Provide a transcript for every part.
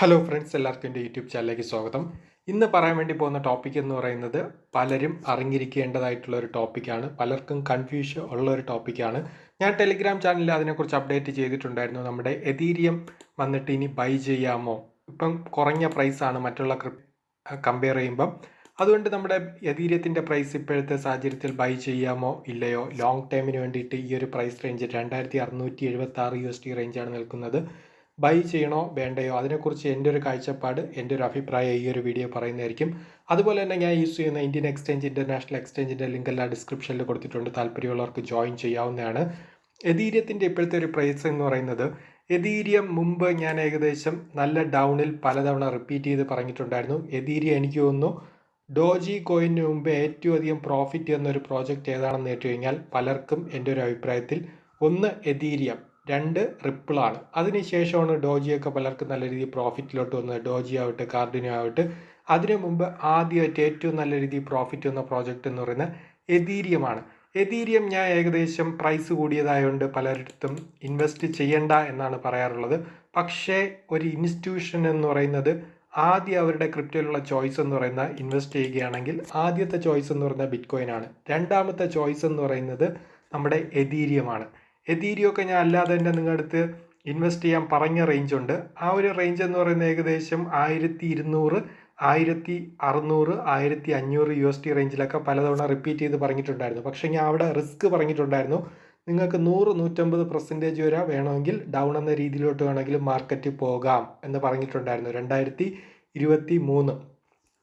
Hello friends, എല്ലാവർക്കും എൻ്റെ YouTube ചാനലിലേക്ക് സ്വാഗതം. ഇന്ന് പറയാൻ വേണ്ടി പോകുന്ന ടോപ്പിക് എന്ന് പറയുന്നത് പലരും അറിഞ്ഞിരിക്കേണ്ടതായിട്ടുള്ള ഒരു ടോപ്പിക്കാണ്. പലർക്കും കൺഫ്യൂഷൻ ഉള്ള ഒരു ടോപ്പിക്കാണ്. ഞാൻ ടെലിഗ്രാം ചാനലിൽ അതിനെക്കുറിച്ച് അപ്ഡേറ്റ് ചെയ്തിട്ടുണ്ടായിരുന്നു. നമ്മുടെ എതീരിയം വന്നിട്ട് ഇനി ബൈ ചെയ്യാമോ? ഇപ്പം കുറഞ്ഞ പ്രൈസാണ് മറ്റുള്ള കമ്പയർ ചെയ്യുമ്പം. അതുകൊണ്ട് നമ്മുടെ എതീരിയത്തിൻ്റെ പ്രൈസ് ഇപ്പോഴത്തെ സാഹചര്യത്തിൽ ബൈ ചെയ്യാമോ ഇല്ലയോ? ലോങ് ടൈമിന് വേണ്ടിയിട്ട് ഈ ഒരു പ്രൈസ് റേഞ്ച് 2676 USD റേഞ്ചാണ് നിൽക്കുന്നത്. ബൈ ചെയ്യണോ വേണ്ടയോ, അതിനെക്കുറിച്ച് എൻ്റെ ഒരു കാഴ്ചപ്പാട്, എൻ്റെ ഒരു അഭിപ്രായം ഈ ഒരു വീഡിയോ പറയുന്നതായിരിക്കും. അതുപോലെ തന്നെ ഞാൻ യൂസ് ചെയ്യുന്ന ഇന്ത്യൻ എക്സ്ചേഞ്ച്, ഇൻ്റർനാഷണൽ എക്സ്ചേഞ്ചിൻ്റെ ലിങ്ക് എല്ലാം ഡിസ്ക്രിപ്ഷനിൽ കൊടുത്തിട്ടുണ്ട്. താല്പര്യമുള്ളവർക്ക് ജോയിൻ ചെയ്യാവുന്നതാണ്. എതീരിയത്തിൻ്റെ ഇപ്പോഴത്തെ ഒരു പ്രൈസ് എന്ന് പറയുന്നത്, എതീരിയം മുമ്പ് ഞാൻ ഏകദേശം നല്ല ഡൗണിൽ പലതവണ റിപ്പീറ്റ് ചെയ്ത് പറഞ്ഞിട്ടുണ്ടായിരുന്നു. എതീരിയം എനിക്ക് തോന്നുന്നു ഡോജി കോയിന് മുമ്പ് ഏറ്റവും അധികം പ്രോഫിറ്റ് എന്നൊരു പ്രോജക്റ്റ് ഏതാണെന്ന് കേട്ട് കഴിഞ്ഞാൽ പലർക്കും എൻ്റെ ഒരു അഭിപ്രായത്തിൽ ഒന്ന് എതീരിയം, 2 റിപ്പിളാണ്. അതിനുശേഷമാണ് ഡോജിയൊക്കെ പലർക്കും നല്ല രീതിയിൽ പ്രോഫിറ്റിലോട്ട് വന്നത്. ഡോജി ആവട്ടെ, കാർഡിനോ ആവട്ടെ. അതിനു മുമ്പ് ആദ്യമായിട്ട് ഏറ്റവും നല്ല രീതിയിൽ പ്രോഫിറ്റ് വന്ന പ്രോജക്റ്റ് എന്ന് പറയുന്നത് എതീരിയമാണ്. എതീരിയം ഞാൻ ഏകദേശം പ്രൈസ് കൂടിയതായതുകൊണ്ട് പലരിടത്തും ഇൻവെസ്റ്റ് ചെയ്യണ്ട എന്നാണ് പറയാറുള്ളത്. പക്ഷേ ഒരു ഇൻസ്റ്റിറ്റ്യൂഷൻ എന്ന് പറയുന്നത് ആദ്യം അവരുടെ ക്രിപ്റ്റോയിലുള്ള ചോയ്സ് എന്ന് പറയുന്ന ഇൻവെസ്റ്റ് ചെയ്യുകയാണെങ്കിൽ ആദ്യത്തെ ചോയ്സ് എന്ന് പറയുന്നത് ബിറ്റ്കോയിൻ ആണ്. രണ്ടാമത്തെ ചോയ്സ് എന്ന് പറയുന്നത് നമ്മുടെ എതീരിയമാണ്. എതീരിയമൊക്കെ ഞാൻ അല്ലാതെ തന്നെ നിങ്ങളുടെ അടുത്ത് ഇൻവെസ്റ്റ് ചെയ്യാൻ പറഞ്ഞ റേഞ്ച് ഉണ്ട്. ആ ഒരു റേഞ്ച് എന്ന് പറയുന്നത് ഏകദേശം 1200, 1600, 1500 USD റേഞ്ചിലൊക്കെ പലതവണ റിപ്പീറ്റ് ചെയ്ത് പറഞ്ഞിട്ടുണ്ടായിരുന്നു. പക്ഷേ ഞാൻ അവിടെ റിസ്ക് പറഞ്ഞിട്ടുണ്ടായിരുന്നു. നിങ്ങൾക്ക് 100-150% വരെ വേണമെങ്കിൽ ഡൗൺ എന്ന രീതിയിലോട്ട് വേണമെങ്കിൽ മാർക്കറ്റ് പോകാം എന്ന് പറഞ്ഞിട്ടുണ്ടായിരുന്നു 2023.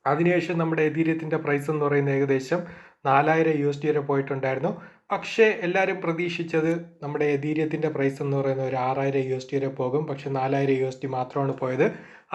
അതിനുശേഷം നമ്മുടെ എതീരിയത്തിൻ്റെ പ്രൈസ് എന്ന് പറയുന്നത് ഏകദേശം 4000 USD വരെ പോയിട്ടുണ്ടായിരുന്നു. പക്ഷേ എല്ലാവരും പ്രതീക്ഷിച്ചത് നമ്മുടെ എതീരിയത്തിൻ്റെ പ്രൈസ് എന്ന് പറയുന്നത് ഒരു 6000 USD വരെ പോകും. പക്ഷേ 4000 USD മാത്രമാണ് പോയത്.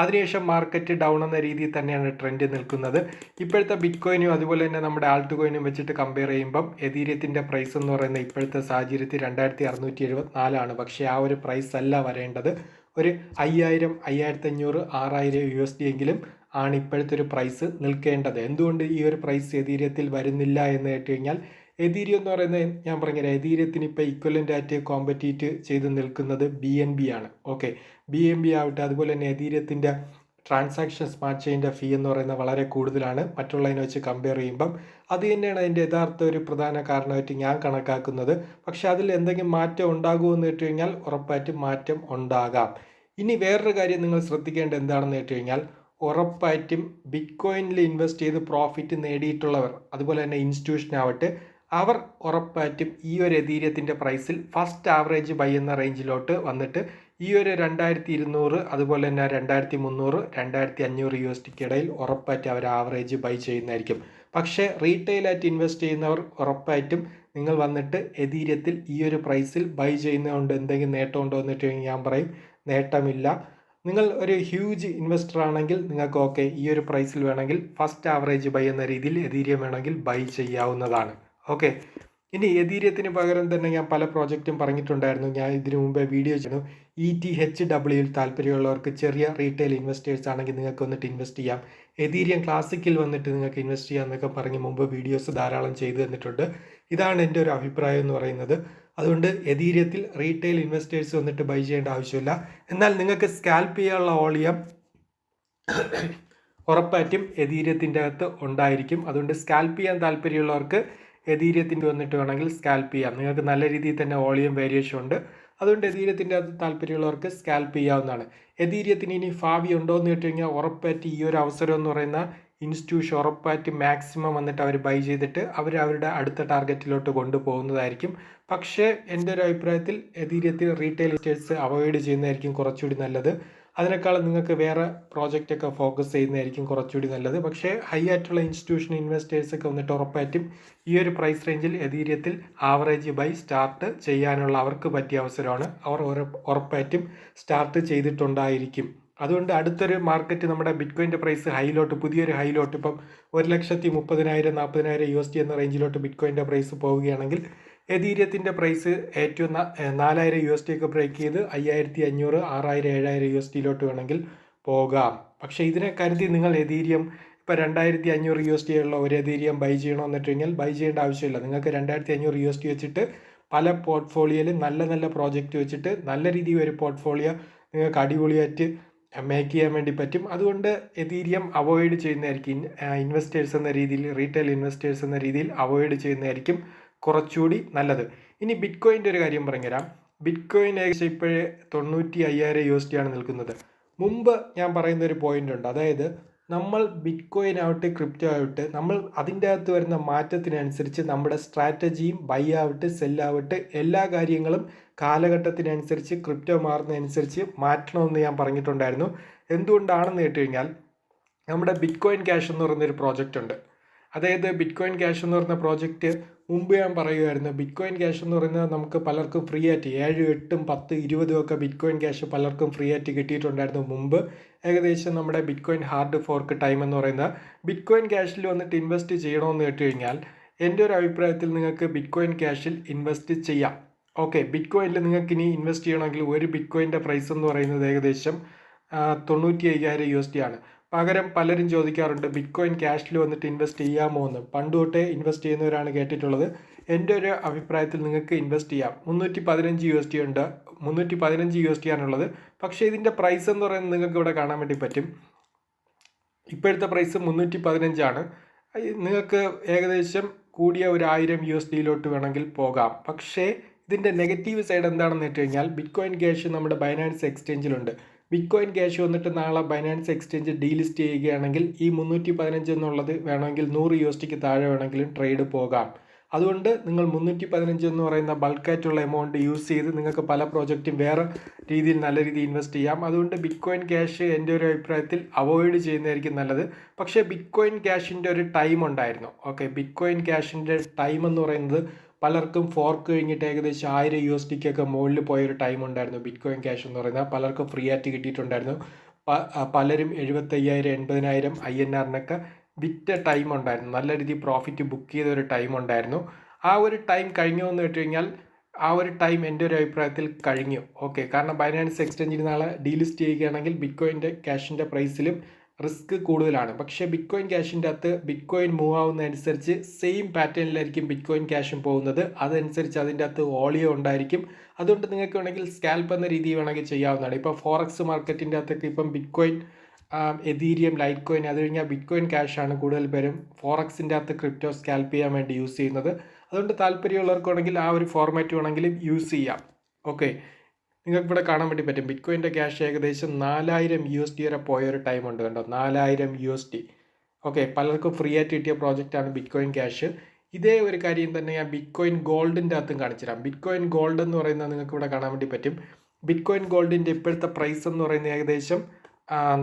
അതിനുശേഷം മാർക്കറ്റ് ഡൗൺ എന്ന രീതിയിൽ തന്നെയാണ് ട്രെൻഡ് നിൽക്കുന്നത്. ഇപ്പോഴത്തെ ബിറ്റ്കോയിനും അതുപോലെ തന്നെ നമ്മുടെ ആൾട്ട് കോയിനും വെച്ചിട്ട് കമ്പയർ ചെയ്യുമ്പം എതീരിയത്തിൻ്റെ പ്രൈസ് എന്ന് പറയുന്നത് ഇപ്പോഴത്തെ സാഹചര്യത്തിൽ 2674 പക്ഷേ ആ ഒരു പ്രൈസ് അല്ല വരേണ്ടത്. ഒരു 5000, 5500, 6000 USD എങ്കിലും ആണ് ഇപ്പോഴത്തെ ഒരു പ്രൈസ് നിൽക്കേണ്ടത്. എന്തുകൊണ്ട് ഈ ഒരു പ്രൈസ് എതീരിയത്തിൽ വരുന്നില്ല എന്ന് കേട്ട് കഴിഞ്ഞാൽ, എതീരിയം എന്ന് പറയുന്നത് ഞാൻ പറഞ്ഞുതരാം. എതീരിയത്തിന് ഇപ്പോൾ ഈക്വലൻ്റ് ആയിട്ട് കോമ്പറ്റീറ്റ് ചെയ്ത് നിൽക്കുന്നത് BNB ആണ്. ഓക്കെ, BNB ആവട്ടെ. അതുപോലെ തന്നെ എതീരിയത്തിൻ്റെ ട്രാൻസാക്ഷൻ സ്മാർട്ട് ചെയിൻ്റെ ഫീ എന്ന് പറയുന്നത് വളരെ കൂടുതലാണ് മറ്റുള്ളതിനെ വെച്ച് കമ്പയർ ചെയ്യുമ്പം. അത് തന്നെയാണ് അതിൻ്റെ യഥാർത്ഥ ഒരു പ്രധാന കാരണമായിട്ട് ഞാൻ കണക്കാക്കുന്നത്. പക്ഷേ അതിൽ എന്തെങ്കിലും മാറ്റം ഉണ്ടാകുമെന്ന് കേട്ട് കഴിഞ്ഞാൽ ഉറപ്പായിട്ടും മാറ്റം ഉണ്ടാകാം. ഇനി വേറൊരു കാര്യം നിങ്ങൾ ശ്രദ്ധിക്കേണ്ടത് എന്താണെന്ന് കേട്ട് കഴിഞ്ഞാൽ, ഉറപ്പായിട്ടും ബിറ്റ്കോയിനിൽ ഇൻവെസ്റ്റ് ചെയ്ത് പ്രോഫിറ്റ് നേടിയിട്ടുള്ളവർ, അതുപോലെ തന്നെ ഇൻസ്റ്റിറ്റ്യൂഷൻ ആവട്ടെ, അവർ ഉറപ്പായിട്ടും ഈ ഒരു എതീരിയത്തിൻ്റെ പ്രൈസിൽ ഫസ്റ്റ് ആവറേജ് ബൈ എന്ന റേഞ്ചിലോട്ട് വന്നിട്ട് ഈ ഒരു 2200, അതുപോലെ തന്നെ 2300, 2500 USDക്ക് ഇടയിൽ ഉറപ്പായിട്ടും അവർ ആവറേജ് ബൈ ചെയ്യുന്നതായിരിക്കും. പക്ഷേ റീറ്റെയിലായിട്ട് ഇൻവെസ്റ്റ് ചെയ്യുന്നവർ ഉറപ്പായിട്ടും നിങ്ങൾ വന്നിട്ട് എതീരിയത്തിൽ ഈ ഒരു പ്രൈസിൽ ബൈ ചെയ്യുന്നതുകൊണ്ട് എന്തെങ്കിലും നേട്ടം ഉണ്ടോ എന്നിട്ട് ഞാൻ പറയും നേട്ടമില്ല. നിങ്ങൾ ഒരു ഹ്യൂജ് ഇൻവെസ്റ്റർ ആണെങ്കിൽ നിങ്ങൾക്ക് ഓക്കെ, ഈ ഒരു പ്രൈസിൽ വേണമെങ്കിൽ ഫസ്റ്റ് ആവറേജ് ബൈ എന്ന രീതിയിൽ എതീരിയം വേണമെങ്കിൽ ബൈ ചെയ്യാവുന്നതാണ്. ഓക്കെ, ഇനി എതീരിയത്തിന് പകരം തന്നെ ഞാൻ പല പ്രോജക്റ്റും പറഞ്ഞിട്ടുണ്ടായിരുന്നു. ഞാൻ ഇതിനു മുമ്പേ വീഡിയോ ചെയ്തു. ETHW താല്പര്യമുള്ളവർക്ക്, ചെറിയ റീറ്റെയിൽ ഇൻവെസ്റ്റേഴ്സ് ആണെങ്കിൽ നിങ്ങൾക്ക് വന്നിട്ട് ഇൻവെസ്റ്റ് ചെയ്യാം. എതീരിയം ക്ലാസിക്കിൽ വന്നിട്ട് നിങ്ങൾക്ക് ഇൻവെസ്റ്റ് ചെയ്യാം എന്നൊക്കെ പറഞ്ഞ് മുമ്പ് വീഡിയോസ് ധാരാളം ചെയ്തു തന്നിട്ടുണ്ട്. ഇതാണ് എൻ്റെ ഒരു അഭിപ്രായം എന്ന് പറയുന്നത്. അതുകൊണ്ട് എതീരിയത്തിൽ റീറ്റെയിൽ ഇൻവെസ്റ്റേഴ്സ് വന്നിട്ട് ബൈ ചെയ്യേണ്ട ആവശ്യമില്ല. എന്നാൽ നിങ്ങൾക്ക് സ്കാൽപ്പ് ചെയ്യാനുള്ള വോളിയം ഉറപ്പായിട്ടും എതീരിയത്തിൻ്റെ അകത്ത് ഉണ്ടായിരിക്കും. അതുകൊണ്ട് സ്കാൽപ്പ് ചെയ്യാൻ താല്പര്യമുള്ളവർക്ക് എതീരിയത്തിൻ്റെ വന്നിട്ട് വേണമെങ്കിൽ സ്കാൽപ്പ് ചെയ്യാം. നിങ്ങൾക്ക് നല്ല രീതിയിൽ തന്നെ വോളിയം വേരിയേഷൻ ഉണ്ട്. അതുകൊണ്ട് എതീരിയത്തിൻ്റെ അകത്ത് താല്പര്യമുള്ളവർക്ക് സ്കാൽപ്പ് ചെയ്യാവുന്നതാണ്. എതീരിയത്തിന് ഇനി ഭാവി ഉണ്ടോ എന്ന് കേട്ട് കഴിഞ്ഞാൽ ഉറപ്പായിട്ട് ഈ ഒരു അവസരം എന്ന് പറയുന്ന ഇൻസ്റ്റിറ്റ്യൂഷൻ ഉറപ്പായിട്ട് മാക്സിമം വന്നിട്ട് അവർ ബൈ ചെയ്തിട്ട് അവരുടെ അടുത്ത ടാർഗറ്റിലോട്ട് കൊണ്ടുപോകുന്നതായിരിക്കും. പക്ഷേ എൻ്റെ ഒരു അഭിപ്രായത്തിൽ എതീരിയത്തിൽ റീറ്റെയിൽ ഇൻവെസ്റ്റേഴ്സ് അവോയ്ഡ് ചെയ്യുന്നതായിരിക്കും കുറച്ചുകൂടി നല്ലത്. അതിനേക്കാളും നിങ്ങൾക്ക് വേറെ പ്രോജക്റ്റൊക്കെ ഫോക്കസ് ചെയ്യുന്നതായിരിക്കും കുറച്ചുകൂടി നല്ലത്. പക്ഷേ ഹൈ ആയിട്ടുള്ള ഇൻസ്റ്റിറ്റ്യൂഷൻ ഇൻവെസ്റ്റേഴ്സൊക്കെ വന്നിട്ട് ഉറപ്പായിട്ടും ഈ ഒരു പ്രൈസ് റേഞ്ചിൽ എതീരിയത്തിൽ ആവറേജ് ബൈ സ്റ്റാർട്ട് ചെയ്യാനുള്ള അവർക്ക് പറ്റിയ അവസരമാണ്. അവർ ഉറപ്പായിട്ടും സ്റ്റാർട്ട് ചെയ്തിട്ടുണ്ടായിരിക്കും. അതുകൊണ്ട് അടുത്തൊരു മാർക്കറ്റ് നമ്മുടെ ബിറ്റ്കോയിൻ്റെ പ്രൈസ് ഹൈലോട്ട്, പുതിയൊരു ഹൈലോട്ട്, ഇപ്പം 1,30,000, 40,000 USD എന്ന റേഞ്ചിലോട്ട് ബിറ്റ്കോയിൻ്റെ പ്രൈസ് പോവുകയാണെങ്കിൽ എതീരിയത്തിൻ്റെ പ്രൈസ് ഏറ്റവും 4000 USD ഒക്കെ ബ്രേക്ക് ചെയ്ത് 5500, 6000, 7000 USDയിലോട്ട് വേണമെങ്കിൽ പോകാം. പക്ഷേ ഇതിനെ കരുതി നിങ്ങൾ എതീരിയം ഇപ്പോൾ 2500 USD ഉള്ള ഒരു എതീരിയം ബൈ ചെയ്യണമെന്ന് വെച്ച് കഴിഞ്ഞാൽ ബൈ ചെയ്യേണ്ട ആവശ്യമില്ല. നിങ്ങൾക്ക് 2500 USD വെച്ചിട്ട് പല പോർട്ട്ഫോളിയോയിൽ നല്ല നല്ല പ്രോജക്റ്റ് വെച്ചിട്ട് നല്ല രീതിയിൽ ഒരു പോർട്ട്ഫോളിയോ നിങ്ങൾക്ക് അടിപൊളിയായിട്ട് മേക്ക് ചെയ്യാൻ വേണ്ടി പറ്റും. അതുകൊണ്ട് എതീരിയം അവോയ്ഡ് ചെയ്യുന്നതായിരിക്കും ഇൻവെസ്റ്റേഴ്സ് എന്ന രീതിയിൽ, റീറ്റെയിൽ ഇൻവെസ്റ്റേഴ്സ് എന്ന രീതിയിൽ അവോയ്ഡ് ചെയ്യുന്നതായിരിക്കും കുറച്ചുകൂടി നല്ലത്. ഇനി ബിറ്റ് കോയിൻ്റെ ഒരു കാര്യം പറഞ്ഞുതരാം. ബിറ്റ് കോയിൻ ഏകദേശം ഇപ്പോഴേ 95,000 USD ആണ് നിൽക്കുന്നത്. മുമ്പ് ഞാൻ പറയുന്ന ഒരു പോയിന്റ് ഉണ്ട്, അതായത് നമ്മൾ ബിറ്റ് കോയിൻ ആവട്ടെ ക്രിപ്റ്റോ ആവട്ടെ, നമ്മൾ അതിൻ്റെ അകത്ത് വരുന്ന മാറ്റത്തിനനുസരിച്ച് നമ്മുടെ സ്ട്രാറ്റജിയും ബൈ ആവട്ടെ സെല്ലാവട്ടെ എല്ലാ കാര്യങ്ങളും കാലഘട്ടത്തിനനുസരിച്ച് ക്രിപ്റ്റോ മാറുന്നതനുസരിച്ച് മാറ്റണമെന്ന് ഞാൻ പറഞ്ഞിട്ടുണ്ടായിരുന്നു. എന്തുകൊണ്ടാണെന്ന് കേട്ട് കഴിഞ്ഞാൽ നമ്മുടെ ബിറ്റ് കോയിൻ ക്യാഷ് എന്ന് പറയുന്നൊരു പ്രോജക്റ്റ് ഉണ്ട്. അതായത് ബിറ്റ് കോയിൻ ക്യാഷ് എന്ന് പറയുന്ന പ്രോജക്റ്റ് മുമ്പ് ഞാൻ പറയുമായിരുന്നു, ബിറ്റ് കോയിൻ ക്യാഷ് എന്ന് പറയുന്നത് നമുക്ക് പലർക്കും ഫ്രീ ആയിട്ട് 7, 8, 10, 20 ഒക്കെ ബിറ്റ് കോയിൻ ക്യാഷ് പലർക്കും ഫ്രീ ആയിട്ട് കിട്ടിയിട്ടുണ്ടായിരുന്നു മുമ്പ്. ഏകദേശം നമ്മുടെ bit coin hard fork time എന്ന് പറയുന്ന ബിറ്റ് കോയിൻ ക്യാഷിൽ വന്നിട്ട് ഇൻവെസ്റ്റ് ചെയ്യണമെന്ന് കേട്ട് കഴിഞ്ഞാൽ എൻ്റെ ഒരു അഭിപ്രായത്തിൽ നിങ്ങൾക്ക് ബിറ്റ് കോയിൻ ക്യാഷിൽ ഇൻവെസ്റ്റ് ചെയ്യാം. ഓക്കെ, ബിറ്റ് കോയിനിൽ നിങ്ങൾക്ക് ഇനി ഇൻവെസ്റ്റ് ചെയ്യണമെങ്കിൽ ഒരു ബിറ്റ് കോയിൻ്റെ പ്രൈസ് എന്ന് പറയുന്നത് ഏകദേശം 95,000 USD ആണ്. പകരം പലരും ചോദിക്കാറുണ്ട് ബിറ്റ് കോയിൻ ക്യാഷിൽ വന്നിട്ട് ഇൻവെസ്റ്റ് ചെയ്യാമോ എന്ന്. പണ്ട് തൊട്ടേ ഇൻവെസ്റ്റ് ചെയ്യുന്നവരാണ് കേട്ടിട്ടുള്ളത്. എൻ്റെ ഒരു അഭിപ്രായത്തിൽ നിങ്ങൾക്ക് ഇൻവെസ്റ്റ് ചെയ്യാം. 315 USD ഉണ്ട്, 315 USD ആണുള്ളത്. പക്ഷേ ഇതിൻ്റെ പ്രൈസ് എന്ന് പറയുന്നത് നിങ്ങൾക്ക് ഇവിടെ കാണാൻ വേണ്ടി പറ്റും. ഇപ്പോഴത്തെ പ്രൈസ് 315 ആണ്. നിങ്ങൾക്ക് ഏകദേശം കൂടിയ ഒരു 1000 USD വേണമെങ്കിൽ പോകാം. പക്ഷേ ഇതിൻ്റെ നെഗറ്റീവ് സൈഡ് എന്താണെന്ന് വെച്ച് കഴിഞ്ഞാൽ ബിറ്റ് കോയിൻ ക്യാഷ് നമ്മുടെ ബൈനാൻസ് എക്സ്ചേഞ്ചിലുണ്ട്. ബിറ്റ് കോയിൻ ക്യാഷ് വന്നിട്ട് നാളെ ബൈനാൻസ് എക്സ്ചേഞ്ച് ഡീലിസ്റ്റ് ചെയ്യുകയാണെങ്കിൽ ഈ 315 എന്നുള്ളത് വേണമെങ്കിൽ 100 USD താഴെ വേണമെങ്കിലും ട്രേഡ് പോകാം. അതുകൊണ്ട് നിങ്ങൾ 315 എന്ന് പറയുന്ന ബൾക്കായിട്ടുള്ള എമൗണ്ട് യൂസ് ചെയ്ത് നിങ്ങൾക്ക് പല പ്രോജക്റ്റും വേറെ രീതിയിൽ നല്ല രീതിയിൽ ഇൻവെസ്റ്റ് ചെയ്യാം. അതുകൊണ്ട് ബിറ്റ് കോയിൻ ക്യാഷ് എൻ്റെ ഒരു അഭിപ്രായത്തിൽ അവോയ്ഡ് ചെയ്യുന്നതായിരിക്കും നല്ലത്. പക്ഷേ ബിറ്റ് കോയിൻ ക്യാഷിൻ്റെ ഒരു ടൈം ഉണ്ടായിരുന്നു. ഓക്കെ, ബിറ്റ് കോയിൻ ക്യാഷിൻ്റെ ടൈം എന്ന് പറയുന്നത് പലർക്കും ഫോർക്ക് കഴിഞ്ഞിട്ട് ഏകദേശം 1000 USD മുകളിൽ പോയൊരു ടൈം ഉണ്ടായിരുന്നു. ബിറ്റ് കോയിൻ ക്യാഷ് എന്ന് പറയുന്നത് പലർക്കും ഫ്രീ ആയിട്ട് കിട്ടിയിട്ടുണ്ടായിരുന്നു. പലരും 75,000, 80,000 INR വിറ്റ ടൈം ഉണ്ടായിരുന്നു. നല്ല രീതിയിൽ പ്രോഫിറ്റ് ബുക്ക് ചെയ്ത ഒരു ടൈം ഉണ്ടായിരുന്നു. ആ ഒരു ടൈം കഴിഞ്ഞു എന്ന് വെച്ച് കഴിഞ്ഞാൽ ആ ഒരു ടൈം എൻ്റെ ഒരു അഭിപ്രായത്തിൽ കഴിഞ്ഞു. ഓക്കെ, കാരണം ബൈനാൻസ് എക്സ്ചേഞ്ചിൽ നാളെ ഡീലിസ്റ്റ് ചെയ്യുകയാണെങ്കിൽ ബിറ്റ് കോയിൻ്റെ ക്യാഷിൻ്റെ പ്രൈസിലും റിസ്ക് കൂടുതലാണ്. പക്ഷേ ബിറ്റ് കോയിൻ ക്യാഷിൻ്റെ അകത്ത് ബിറ്റ് കോയിൻ മൂവ് ആവുന്നതനുസരിച്ച് സെയിം പാറ്റേണിലായിരിക്കും ബിറ്റ് കോയിൻ ക്യാഷും പോകുന്നത്. അതനുസരിച്ച് അതിൻ്റെ അകത്ത് ഓളിയോ ഉണ്ടായിരിക്കും. അതുകൊണ്ട് നിങ്ങൾക്ക് വേണമെങ്കിൽ സ്കാൽപ്പ് എന്ന രീതി വേണമെങ്കിൽ ചെയ്യാവുന്നതാണ്. ഇപ്പോൾ ഫോറക്സ് മാർക്കറ്റിൻ്റെ അകത്തൊക്കെ ഇപ്പം ബിറ്റ് കോയിൻ, എതീരിയം, ലൈറ്റ് കോയിൻ, അത് കഴിഞ്ഞാൽ ബിറ്റ് കോയിൻ ക്യാഷാണ് കൂടുതൽ പേരും ഫോറക്സിൻ്റെ അകത്ത് ക്രിപ്റ്റോ സ്കാൽപ്പ് ചെയ്യാൻ വേണ്ടി യൂസ് ചെയ്യുന്നത്. അതുകൊണ്ട് താല്പര്യമുള്ളവർക്കാണെങ്കിൽ ആ ഒരു ഫോർമാറ്റ് വേണമെങ്കിലും യൂസ് ചെയ്യാം. ഓക്കെ, നിങ്ങൾക്ക് ഇവിടെ കാണാൻ വേണ്ടി പറ്റും ബിറ്റ് കോയിൻ്റെ ക്യാഷ് ഏകദേശം 4,000 USD വരെ പോയൊരു ടൈം ഉണ്ട്. കണ്ടോ, 4,000 USD. ഓക്കെ, പലർക്കും ഫ്രീ ആയിട്ട് കിട്ടിയ പ്രോജക്റ്റാണ് ബിറ്റ് കോയിൻ ക്യാഷ്. ഇതേ ഒരു കാര്യം തന്നെ ഞാൻ ബിറ്റ് കോയിൻ ഗോൾഡിൻ്റെ അകത്തും കാണിച്ചു തരാം. ബിറ്റ് കോയിൻ ഗോൾഡ് എന്ന് പറയുന്നത് നിങ്ങൾക്ക് ഇവിടെ കാണാൻ വേണ്ടി പറ്റും. ബിറ്റ് കോയിൻ ഗോൾഡിൻ്റെ ഇപ്പോഴത്തെ പ്രൈസ് എന്ന് പറയുന്നത് ഏകദേശം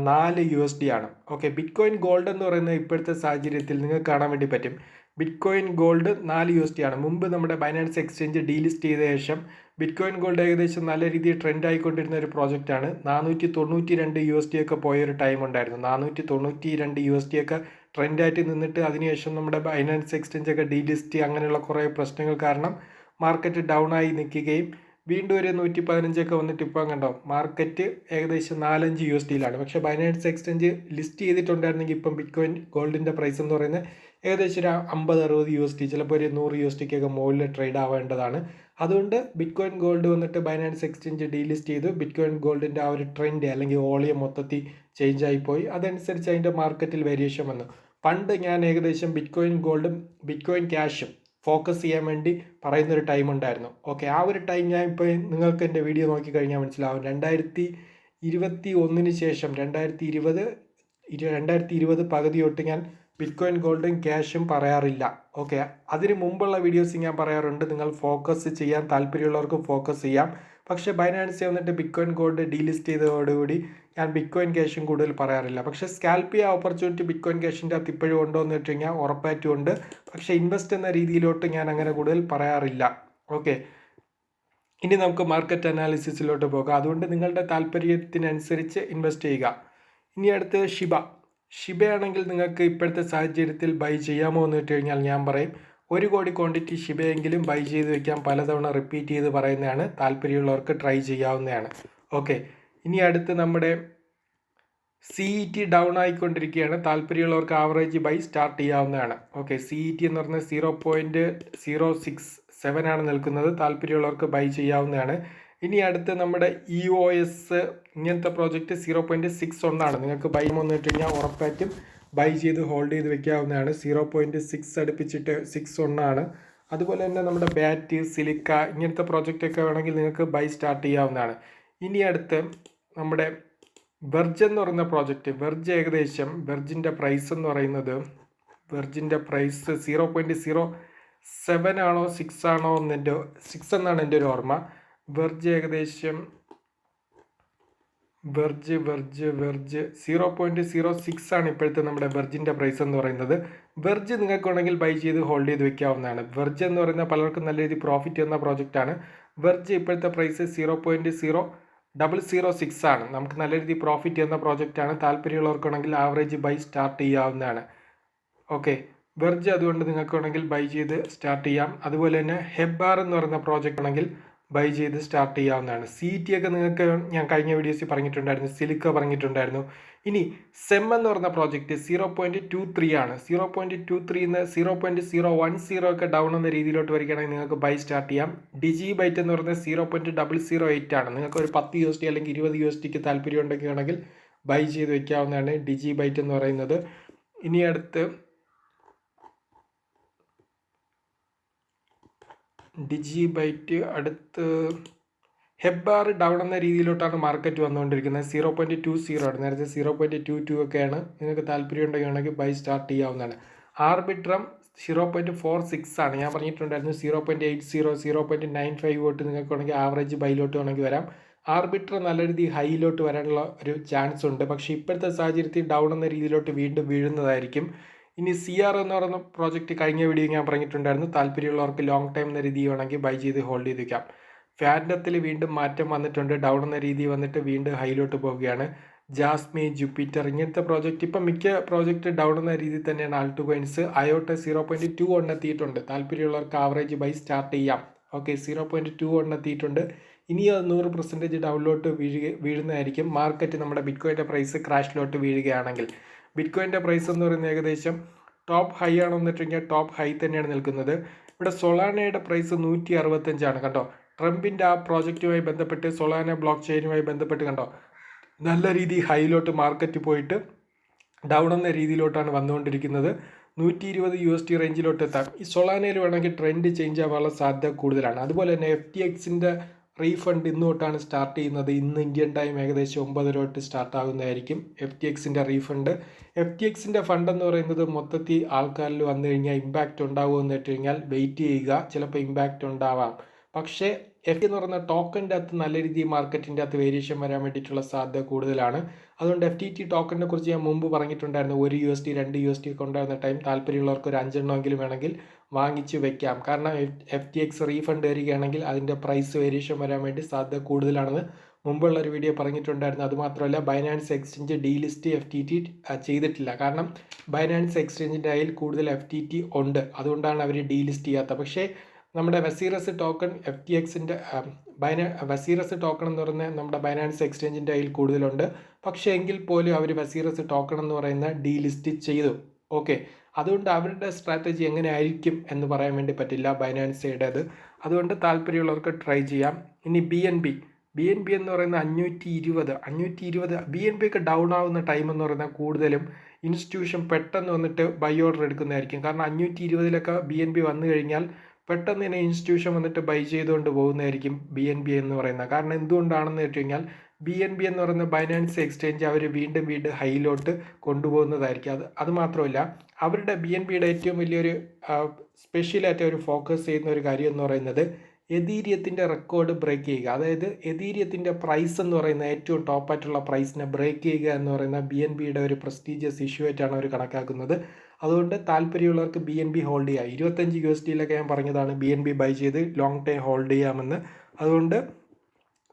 4 USD ആണ്. ഓക്കെ, ബിറ്റ് കോയിൻ ഗോൾഡ് എന്ന് പറയുന്നത് ഇപ്പോഴത്തെ സാഹചര്യത്തിൽ നിങ്ങൾക്ക് കാണാൻ വേണ്ടി പറ്റും ബിറ്റ് കോയിൻ ഗോൾഡ് 4 USD ആണ്. മുമ്പ് നമ്മുടെ ബൈനാൻസ് എക്സ്ചേഞ്ച് ഡീലിസ്റ്റ് ചെയ്ത ശേഷം ബിറ്റ് കോയിൻ ഗോൾഡ് ഏകദേശം നല്ല രീതിയിൽ ട്രെൻഡ് ആയിക്കൊണ്ടിരുന്ന ഒരു പ്രോജക്റ്റാണ്. 492 USD പോയൊരു ടൈം ഉണ്ടായിരുന്നു. 492 USD ട്രെൻഡായിട്ട് നിന്നിട്ട് അതിനുശേഷം നമ്മുടെ ബൈനാൻസ് എക്സ്ചേഞ്ച് ഒക്കെ ഡീലിസ്റ്റ് അങ്ങനെയുള്ള കുറേ പ്രശ്നങ്ങൾ കാരണം മാർക്കറ്റ് ഡൗൺ ആയി നിൽക്കുകയും വീണ്ടും ഒരു 115 വന്നിട്ട് ഇപ്പോൾ കണ്ടോ മാർക്കറ്റ് ഏകദേശം 4-5 USD പക്ഷേ ബൈനാൻസ് എക്സ്ചേഞ്ച് ലിസ്റ്റ് ചെയ്തിട്ടുണ്ടായിരുന്നെങ്കിൽ ഇപ്പം ബിറ്റ് കോയിൻ ഗോൾഡിൻ്റെ പ്രൈസ് എന്ന് പറയുന്നത് ഏകദേശം ഒരു 50-60 USD, ചിലപ്പോൾ ഒരു 100 USD മുകളിൽ ട്രേഡ് ആവേണ്ടതാണ്. അതുകൊണ്ട് ബിറ്റ് കോയിൻ ഗോൾഡ് വന്നിട്ട് ബൈനാൻസ് എക്സ്ചേഞ്ച് ഡീലിസ്റ്റ് ചെയ്തു. ബിറ്റ് കോയിൻ ഗോൾഡിൻ്റെ ആ ഒരു ട്രെൻഡ് അല്ലെങ്കിൽ ഓളിയം മൊത്തത്തിൽ ചേഞ്ച് ആയിപ്പോയി. അതനുസരിച്ച് അതിൻ്റെ മാർക്കറ്റിൽ വേരിയേഷൻ വന്നു. പണ്ട് ഞാൻ ഏകദേശം ബിറ്റ് കോയിൻ ഗോൾഡും ബിറ്റ് കോയിൻ ക്യാഷും ഫോക്കസ് ചെയ്യാൻ വേണ്ടി പറയുന്നൊരു ടൈം ഉണ്ടായിരുന്നു. ഓക്കെ, ആ ഒരു ടൈം ഞാൻ ഇപ്പോൾ നിങ്ങൾക്ക് എൻ്റെ വീഡിയോ നോക്കിക്കഴിഞ്ഞാൽ മനസ്സിലാവും. 2021 ശേഷം 2020 പകുതി തൊട്ട് ഞാൻ ബിറ്റ് കോയിൻ ഗോൾഡും ക്യാഷും പറയാറില്ല. ഓക്കെ, അതിന് മുമ്പുള്ള വീഡിയോസ് ഞാൻ പറയാറുണ്ട്. നിങ്ങൾ ഫോക്കസ് ചെയ്യാൻ താല്പര്യമുള്ളവർക്ക് ഫോക്കസ് ചെയ്യാം. പക്ഷേ ബൈനാൻസ് വന്നിട്ട് ബിറ്റ് കോയിൻ ഗോൾഡ് ഡീലിസ്റ്റ് ചെയ്തതോടുകൂടി ഞാൻ ബിറ്റ് കോയിൻ ക്യാഷും കൂടുതൽ പറയാറില്ല. പക്ഷേ സ്കാൽപ്പ് ചെയ്യാൻ ഓപ്പർച്യൂണിറ്റി ബിറ്റ് കോയിൻ ക്യാഷിൻ്റെ അകത്ത് ഇപ്പോഴും ഉണ്ടോ എന്ന് വെച്ച് കഴിഞ്ഞാൽ ഉറപ്പായിട്ടും ഉണ്ട്. പക്ഷേ ഇൻവെസ്റ്റ് എന്ന രീതിയിലോട്ട് ഞാൻ അങ്ങനെ കൂടുതൽ പറയാറില്ല. ഓക്കെ, ഇനി നമുക്ക് മാർക്കറ്റ് അനാലിസിസിലോട്ട് പോകാം. അതുകൊണ്ട് നിങ്ങളുടെ താല്പര്യത്തിനനുസരിച്ച് ഇൻവെസ്റ്റ് ചെയ്യുക. ഇനി അടുത്ത് ഷിബയാണെങ്കിൽ നിങ്ങൾക്ക് ഇപ്പോഴത്തെ സാഹചര്യത്തിൽ ബൈ ചെയ്യാമോ എന്ന് വെച്ച് കഴിഞ്ഞാൽ ഞാൻ പറയും 1 കോടി ക്വാണ്ടിറ്റി ഷിബയെങ്കിലും ബൈ ചെയ്ത് വയ്ക്കാം. പലതവണ റിപ്പീറ്റ് ചെയ്ത് പറയുന്നതാണ്. താല്പര്യമുള്ളവർക്ക് ട്രൈ ചെയ്യാവുന്നതാണ്. ഓക്കെ, ഇനി അടുത്ത് നമ്മുടെ CET ഡൗൺ ആയിക്കൊണ്ടിരിക്കുകയാണ്. താല്പര്യമുള്ളവർക്ക് ആവറേജ് ബൈ സ്റ്റാർട്ട് ചെയ്യാവുന്നതാണ്. ഓക്കെ, CET എന്ന് പറഞ്ഞാൽ 0.067 ആണ് നിൽക്കുന്നത്. താല്പര്യമുള്ളവർക്ക് ബൈ ചെയ്യാവുന്നതാണ്. ഇനി അടുത്ത് നമ്മുടെ EOS ഇങ്ങനത്തെ പ്രോജക്റ്റ് 0.61 ആണ്. നിങ്ങൾക്ക് ബൈ വന്നു കഴിഞ്ഞാൽ ഉറപ്പായിട്ടും ബൈ ചെയ്ത് ഹോൾഡ് ചെയ്ത് വെക്കാവുന്നതാണ്. 0.6 അടുപ്പിച്ചിട്ട് 61 ആണ്. അതുപോലെ തന്നെ നമ്മുടെ ബാറ്റ്, സിലിക്ക ഇങ്ങനത്തെ പ്രോജക്റ്റൊക്കെ വേണമെങ്കിൽ നിങ്ങൾക്ക് ബൈ സ്റ്റാർട്ട് ചെയ്യാവുന്നതാണ്. ഇനി അടുത്ത് നമ്മുടെ വെർജ് എന്ന് പറയുന്ന പ്രോജക്റ്റ്. വെർജ് ഏകദേശം വെർജിൻ്റെ പ്രൈസ് എന്ന് പറയുന്നത് വെർജിൻ്റെ പ്രൈസ് 0.07 ആണോ 6 ആണോ 6 എന്നാണ് എൻ്റെ ഒരു ഓർമ്മ. വെർജ് ഏകദേശം വെർജ് 0.06 ആണ് ഇപ്പോഴത്തെ നമ്മുടെ വെർജിൻ്റെ പ്രൈസ് എന്ന് പറയുന്നത്. വെർജ് നിങ്ങൾക്ക് വേണമെങ്കിൽ ബൈ ചെയ്ത് ഹോൾഡ് ചെയ്ത് വെക്കാവുന്നതാണ്. വെർജ് എന്ന് പറയുന്ന പലർക്കും നല്ല രീതിയിൽ പ്രോഫിറ്റ് എന്ന പ്രോജക്റ്റാണ്. വെർജ് ഇപ്പോഴത്തെ പ്രൈസ് 0.0006 ആണ്. നമുക്ക് നല്ല രീതിയിൽ പ്രോഫിറ്റ് എന്ന പ്രോജക്റ്റാണ്. താല്പര്യമുള്ളവർക്കാണെങ്കിൽ ആവറേജ് ബൈ സ്റ്റാർട്ട് ചെയ്യാവുന്നതാണ്. ഓക്കെ, വെർജ് അതുകൊണ്ട് നിങ്ങൾക്ക് വേണമെങ്കിൽ ബൈ ചെയ്ത് സ്റ്റാർട്ട് ചെയ്യാം. അതുപോലെ തന്നെ ഹെബ്ബാർ എന്ന് പറയുന്ന പ്രോജക്റ്റ് ആണെങ്കിൽ ബൈ ചെയ്ത് സ്റ്റാർട്ട് ചെയ്യാവുന്നതാണ്. CT ഒക്കെ നിങ്ങൾക്ക് ഞാൻ കഴിഞ്ഞ വീഡിയോസിൽ പറഞ്ഞിട്ടുണ്ടായിരുന്നു, സിലിക്ക പറഞ്ഞിട്ടുണ്ടായിരുന്നു. ഇനി സെം എന്ന് പറയുന്ന പ്രോജക്റ്റ് 0.23 ആണ്. 0.23 0.010 ഒക്കെ ഡൗൺ എന്ന രീതിയിലോട്ട് വരികയാണെങ്കിൽ നിങ്ങൾക്ക് ബൈ സ്റ്റാർട്ട് ചെയ്യാം. ഡിജി ബൈറ്റ് എന്ന് പറയുന്നത് 0.008 ആണ്. നിങ്ങൾക്ക് ഒരു 10 USD അല്ലെങ്കിൽ 20 USDക്ക് താല്പര്യം ഉണ്ടെങ്കിൽ ബൈ ചെയ്ത് വെക്കാവുന്നതാണ് ഡിജി ബൈറ്റ് എന്ന് പറയുന്നത്. ഇനി അടുത്ത് ഡിജി ബൈറ്റ്, അടുത്ത് ഹെബ്ബാർ ഡൗൺ എന്ന രീതിയിലോട്ടാണ് മാർക്കറ്റ് വന്നുകൊണ്ടിരിക്കുന്നത്. 0.20 ആണ്. നേരത്തെ 0.22 ഒക്കെയാണ്. നിങ്ങൾക്ക് താല്പര്യം ഉണ്ടെങ്കിൽ ബൈ സ്റ്റാർട്ട് ചെയ്യാവുന്നതാണ്. ആർബിട്രം 0.46 ആണ്. ഞാൻ പറഞ്ഞിട്ടുണ്ടായിരുന്നു 0.80 0.95 തൊട്ട് നിങ്ങൾക്ക് വേണമെങ്കിൽ ആവറേജ് ബൈയിലോട്ട് വേണമെങ്കിൽ വരാം. ആർബിട്രം നല്ല രീതിയിൽ ഹൈയിലോട്ട് വരാനുള്ള ഒരു ചാൻസ് ഉണ്ട്. പക്ഷേ ഇപ്പോഴത്തെ സാഹചര്യത്തിൽ ഡൗൺ എന്ന രീതിയിലോട്ട് വീണ്ടും വീഴുന്നതായിരിക്കും. ഇനി CR എന്ന് പറയുന്ന പ്രോജക്റ്റ് കഴിഞ്ഞ വീഡിയോ ഞാൻ പറഞ്ഞിട്ടുണ്ടായിരുന്നു. താല്പര്യമുള്ളവർക്ക് ലോങ് ടൈം എന്ന രീതി വേണമെങ്കിൽ ബൈ ചെയ്ത് ഹോൾഡ് ചെയ്ത് വയ്ക്കാം. ഫാൻഡത്തിൽ വീണ്ടും മാറ്റം വന്നിട്ടുണ്ട്. ഡൗൺ എന്ന രീതി വന്നിട്ട് വീണ്ടും ഹൈയിലോട്ട് പോവുകയാണ്. ജാസ്മി, ജൂപ്പിറ്റർ ഇങ്ങനത്തെ പ്രോജക്റ്റ്, ഇപ്പം മിക്ക പ്രോജക്റ്റ് ഡൗൺ എന്ന രീതിയിൽ തന്നെയാണ്. ആൾട്ട് കോയിൻസ് അയോട്ട 0.21 എത്തിയിട്ടുണ്ട്. താല്പര്യമുള്ളവർക്ക് ആവറേജ് ബൈ സ്റ്റാർട്ട് ചെയ്യാം. ഓക്കെ, 0.21 എത്തിയിട്ടുണ്ട്. ഇനി അത് 100% ഡൗണിലോട്ട് വീഴുന്നതായിരിക്കും. മാർക്കറ്റ് നമ്മുടെ ബിറ്റ്കോയിൻ്റെ പ്രൈസ് ക്രാഷിലോട്ട് വീഴുകയാണെങ്കിൽ. ബിറ്റ്കോയിൻ്റെ പ്രൈസ് എന്ന് പറയുന്നത് ഏകദേശം ടോപ്പ് ഹൈ ആണോ എന്നിട്ടുണ്ടെങ്കിൽ ടോപ്പ് ഹൈ തന്നെയാണ് നിൽക്കുന്നത്. ഇവിടെ സൊളാനയുടെ പ്രൈസ് 165 ആണ്. കണ്ടോ, ട്രംപിൻ്റെ ആ പ്രോജക്റ്റുമായി ബന്ധപ്പെട്ട് സൊളാന ബ്ലോക്ക് ചെയിനുമായി ബന്ധപ്പെട്ട് കണ്ടോ നല്ല രീതിയിൽ ഹൈയിലോട്ട് മാർക്കറ്റ് പോയിട്ട് ഡൗൺ എന്ന രീതിയിലോട്ടാണ് വന്നുകൊണ്ടിരിക്കുന്നത്. 120 USD റേഞ്ചിലോട്ട് എത്താം. ഈ സൊളാനയിൽ വേണമെങ്കിൽ ട്രെൻഡ് ചേഞ്ച് ആവാനുള്ള സാധ്യത കൂടുതലാണ്. അതുപോലെ തന്നെ FTXൻ്റെ റീഫണ്ട് ഇന്ന് തൊട്ടാണ് സ്റ്റാർട്ട് ചെയ്യുന്നത്. ഇന്ന് ഇന്ത്യൻ ടൈം ഏകദേശം 9 തൊട്ട് സ്റ്റാർട്ട് ആകുന്നതായിരിക്കും FTXൻ്റെ റീഫണ്ട്. FTXൻ്റെ ഫണ്ട് എന്ന് പറയുന്നത് മൊത്തത്തിൽ ആൾക്കാരിൽ വന്നു കഴിഞ്ഞാൽ ഇമ്പാക്റ്റ് ഉണ്ടാകുമെന്ന് വെച്ച് കഴിഞ്ഞാൽ വെയിറ്റ് ചെയ്യുക. ചിലപ്പോൾ ഇമ്പാക്റ്റ് ഉണ്ടാവാം. പക്ഷേ FT എന്ന് പറയുന്ന ടോക്കൻ്റെ അകത്ത് നല്ല രീതിയിൽ മാർക്കറ്റിൻ്റെ അകത്ത് വേരിയേഷൻ വരാൻ വേണ്ടിയിട്ടുള്ള സാധ്യത കൂടുതലാണ്. അതുകൊണ്ട് FTT ടോക്കണിനെ കുറിച്ച് ഞാൻ മുമ്പ് പറഞ്ഞിട്ടുണ്ടായിരുന്നു. 1 USD 2 USD ഒക്കെ ഉണ്ടായിരുന്ന ടൈം താല്പര്യമുള്ളവർക്ക് ഒരു 5 എണ്ണമെങ്കിലും വേണമെങ്കിൽ വാങ്ങിച്ച് വെക്കാം. കാരണം FTX റീഫണ്ട് വരികയാണെങ്കിൽ അതിൻ്റെ പ്രൈസ് വേരിയേഷൻ വരാൻ വേണ്ടി സാധ്യത കൂടുതലാണെന്ന് മുമ്പുള്ളൊരു വീഡിയോ പറഞ്ഞിട്ടുണ്ടായിരുന്നു. അതുമാത്രമല്ല ബൈനാൻസ് എക്സ്ചേഞ്ച് ഡീലിസ്റ്റ് FTT ചെയ്തിട്ടില്ല. കാരണം ബൈനാൻസ് എക്സ്ചേഞ്ചിൻ്റെ കയ്യിൽ കൂടുതൽ FTT ഉണ്ട്. അതുകൊണ്ടാണ് അവർ ഡീലിസ്റ്റ് ചെയ്യാത്തത്. പക്ഷേ നമ്മുടെ വസീറസ് ടോക്കൺ FTXൻ്റെ വസീറസ് ടോക്കൺ എന്ന് പറയുന്നത് നമ്മുടെ ബൈനാൻസ് എക്സ്ചേഞ്ചിൻ്റെ കയ്യിൽ കൂടുതലുണ്ട്. പക്ഷേ എങ്കിൽ പോലും അവർ വസീറസ് ടോക്കൺ എന്ന് പറയുന്ന ഡീലിസ്റ്റ് ചെയ്തു. ഓക്കെ, അതുകൊണ്ട് അവരുടെ സ്ട്രാറ്റജി എങ്ങനെ ആയിരിക്കും എന്ന് പറയാൻ വേണ്ടി പറ്റില്ല ബൈനാൻസയുടേത്. അതുകൊണ്ട് താല്പര്യമുള്ളവർക്ക് ട്രൈ ചെയ്യാം. ഇനി BNB എന്ന് പറയുന്ന 520 BNB ഒക്കെ ഡൗൺ ആവുന്ന ടൈം എന്ന് പറയുന്നത് കൂടുതലും ഇൻസ്റ്റിറ്റ്യൂഷൻ പെട്ടെന്ന് വന്നിട്ട് ബൈ ഓർഡർ എടുക്കുന്നതായിരിക്കും. കാരണം 520 BNB വന്നു കഴിഞ്ഞാൽ പെട്ടെന്ന് തന്നെ ഇൻസ്റ്റിറ്റ്യൂഷൻ വന്നിട്ട് ബൈ ചെയ്തുകൊണ്ട് പോകുന്നതായിരിക്കും BNB എന്ന് പറയുന്നത്. കാരണം എന്തുകൊണ്ടാണെന്ന് വെച്ച് കഴിഞ്ഞാൽ BNB എന്ന് പറയുന്ന ബൈനാൻസ് എക്സ്ചേഞ്ച് അവർ വീണ്ടും ഹൈയിലോട്ട് കൊണ്ടുപോകുന്നതായിരിക്കും. അത് മാത്രമല്ല അവരുടെ BNBയുടെ ഏറ്റവും വലിയൊരു സ്പെഷ്യലായിട്ട് അവർ ഫോക്കസ് ചെയ്യുന്ന ഒരു കാര്യം എന്ന് പറയുന്നത് എതീരിയത്തിൻ്റെ റെക്കോർഡ് ബ്രേക്ക് ചെയ്യുക. അതായത് എതീരിയത്തിൻ്റെ പ്രൈസ് എന്ന് പറയുന്ന ഏറ്റവും ടോപ്പായിട്ടുള്ള പ്രൈസിനെ ബ്രേക്ക് ചെയ്യുക എന്ന് പറയുന്ന BNBയുടെ ഒരു പ്രസ്റ്റീജിയസ് ഇഷ്യൂ ആയിട്ടാണ് അവർ കണക്കാക്കുന്നത്. അതുകൊണ്ട് താല്പര്യമുള്ളവർക്ക് BNB ഹോൾഡ് ചെയ്യാം. 25 USD ഞാൻ പറഞ്ഞതാണ് BNB ബൈ ചെയ്ത് ലോങ് ടൈം ഹോൾഡ് ചെയ്യാമെന്ന്. അതുകൊണ്ട്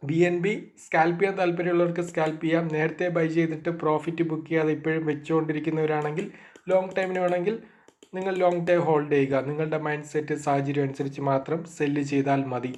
BNB സ്കാൽപ്പ് ചെയ്യാൻ താല്പര്യമുള്ളവർക്ക് സ്കാൽപ്പ് ചെയ്യാം. നേരത്തെ ബൈ ചെയ്തിട്ട് പ്രോഫിറ്റ് ബുക്ക് ചെയ്യാതെ ഇപ്പോഴും വെച്ചുകൊണ്ടിരിക്കുന്നവരാണെങ്കിൽ ലോങ് ടൈമിന് വേണമെങ്കിൽ നിങ്ങൾ ലോങ് ടൈം ഹോൾഡ് ചെയ്യുക. നിങ്ങളുടെ മൈൻഡ് സെറ്റ് സാഹചര്യം അനുസരിച്ച് മാത്രം സെല്ല് ചെയ്താൽ മതി.